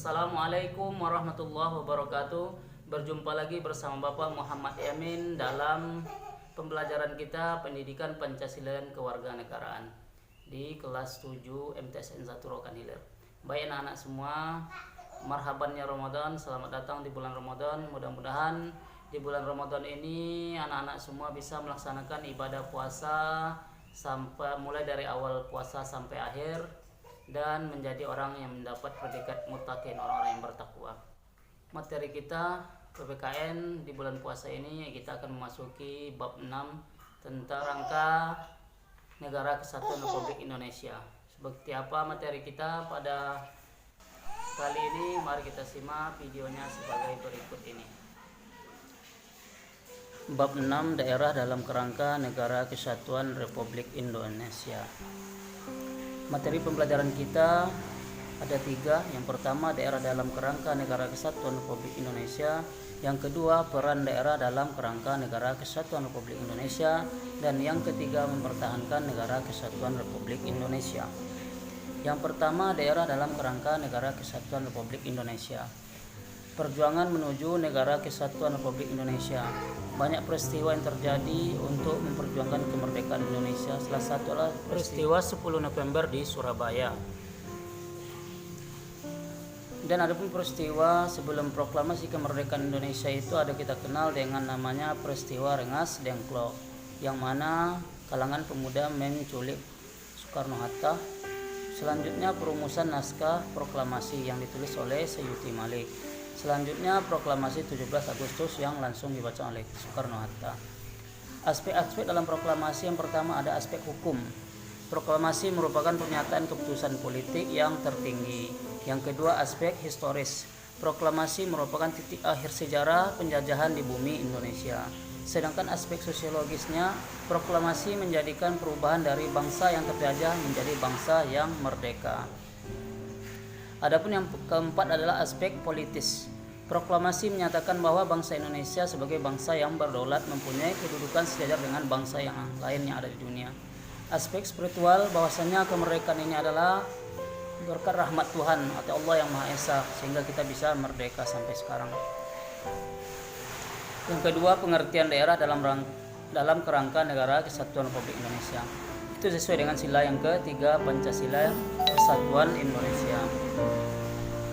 Assalamualaikum warahmatullahi wabarakatuh. Berjumpa lagi bersama Bapak Muhammad Yamin dalam pembelajaran kita Pendidikan Pancasila dan Kewarganegaraan di kelas 7 MTSN 1 Rokan Hilir. Baik anak-anak semua, marhabannya Ramadan, selamat datang di bulan Ramadan. Mudah-mudahan di bulan Ramadan ini anak-anak semua bisa melaksanakan ibadah puasa sampai mulai dari awal puasa sampai akhir, dan menjadi orang yang mendapat predikat muttaqin, orang-orang yang bertakwa. Materi kita PPKN di bulan puasa ini kita akan memasuki bab 6 tentang rangka Negara Kesatuan Republik Indonesia. Seperti apa materi kita pada kali ini? Mari kita simak videonya sebagai berikut ini. Bab 6, daerah dalam kerangka Negara Kesatuan Republik Indonesia. Materi pembelajaran kita ada 3. Yang pertama, daerah dalam kerangka Negara Kesatuan Republik Indonesia. Yang kedua, peran daerah dalam kerangka Negara Kesatuan Republik Indonesia. Dan yang ketiga, mempertahankan Negara Kesatuan Republik Indonesia. Yang pertama, daerah dalam kerangka Negara Kesatuan Republik Indonesia. Perjuangan menuju Negara Kesatuan Republik Indonesia. Banyak peristiwa yang terjadi untuk memperjuangkan kemerdekaan Indonesia. Salah satu adalah peristiwa 10 November di Surabaya. Dan ada pun peristiwa sebelum proklamasi kemerdekaan Indonesia itu ada kita kenal dengan namanya peristiwa Rengas Dengklok, yang mana kalangan pemuda menculik Soekarno-Hatta. Selanjutnya perumusan naskah proklamasi yang ditulis oleh Seyuti Malik. Selanjutnya proklamasi 17 Agustus yang langsung dibaca oleh Soekarno-Hatta. Aspek-aspek dalam proklamasi, yang pertama ada aspek hukum. Proklamasi merupakan pernyataan keputusan politik yang tertinggi. Yang kedua, aspek historis. Proklamasi merupakan titik akhir sejarah penjajahan di bumi Indonesia. Sedangkan aspek sosiologisnya, proklamasi menjadikan perubahan dari bangsa yang terjajah menjadi bangsa yang merdeka. Adapun yang keempat adalah aspek politis. Proklamasi menyatakan bahwa bangsa Indonesia sebagai bangsa yang berdaulat mempunyai kedudukan sejajar dengan bangsa yang lain yang ada di dunia. Aspek spiritual, bahwasanya kemerdekaan ini adalah berkat rahmat Tuhan atau Allah yang Maha Esa, sehingga kita bisa merdeka sampai sekarang. Yang kedua, pengertian daerah dalam kerangka Negara Kesatuan Republik Indonesia. Itu sesuai dengan sila yang ketiga Pancasila Persatuan Indonesia.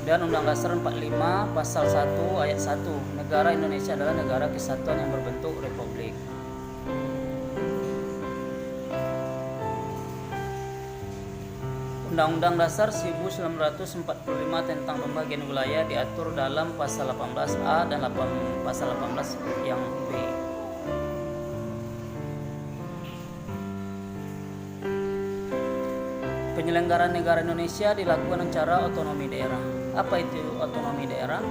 Dan Undang Dasar 45 Pasal 1 Ayat 1, negara Indonesia adalah negara kesatuan yang berbentuk republik. Undang-Undang Dasar 1945 tentang pembagian wilayah diatur dalam Pasal 18A dan Pasal 18 yang B. Penyelenggaraan negara Indonesia dilakukan secara otonomi daerah. Apa itu otonomi daerah?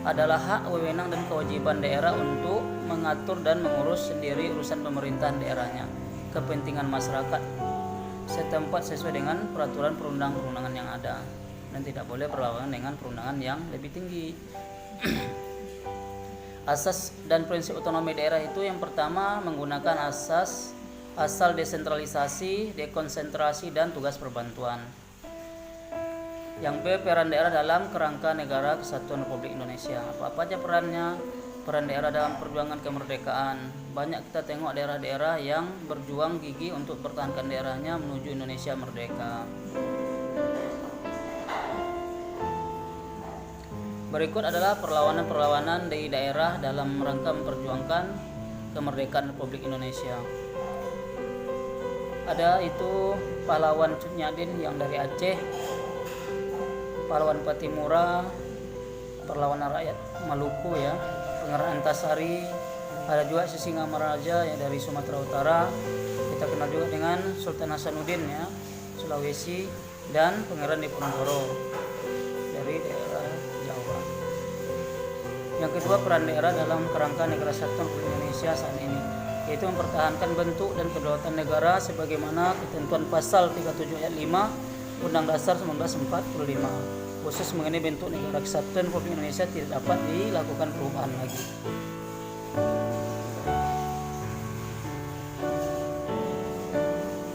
Adalah hak, wewenang, dan kewajiban daerah untuk mengatur dan mengurus sendiri urusan pemerintahan daerahnya, kepentingan masyarakat setempat sesuai dengan peraturan perundang-undangan yang ada, dan tidak boleh berlawanan dengan perundangan yang lebih tinggi. Asas dan prinsip otonomi daerah itu, yang pertama, menggunakan asal desentralisasi, dekonsentrasi, dan tugas perbantuan. Yang B, peran daerah dalam kerangka Negara Kesatuan Republik Indonesia. Apa aja perannya? Peran daerah dalam perjuangan kemerdekaan. Banyak kita tengok daerah-daerah yang berjuang gigih untuk pertahankan daerahnya menuju Indonesia merdeka. Berikut adalah perlawanan-perlawanan di daerah dalam rangka memperjuangkan kemerdekaan Republik Indonesia. Ada itu pahlawan Cut Nyadin yang dari Aceh, pahlawan Patimura, perlawanan rakyat Maluku ya, Pangeran Antasari, ada juga Sisingamaraja yang dari Sumatera Utara, kita kenal juga dengan Sultan Hasanuddin ya, Sulawesi, dan Pangeran Diponegoro dari daerah Jawa. Yang kedua, peran daerah dalam kerangka Negara Kesatuan Republik Indonesia saat ini, yaitu mempertahankan bentuk dan kedaulatan negara sebagaimana ketentuan Pasal 37 Ayat 5 Undang Dasar 1945, khusus mengenai bentuk Negara Kesatuan Republik Indonesia tidak dapat dilakukan perubahan lagi.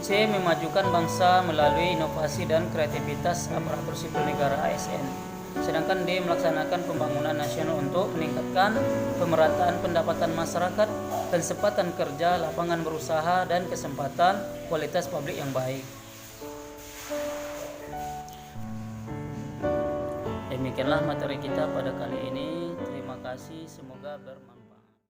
C. Memajukan bangsa melalui inovasi dan kreativitas aparatur sipil negara ASN. Sedangkan D. Melaksanakan pembangunan nasional untuk meningkatkan pemerataan pendapatan masyarakat, kesempatan kerja, lapangan berusaha, dan kesempatan kualitas publik yang baik. Demikianlah materi kita pada kali ini. Terima kasih, semoga bermanfaat.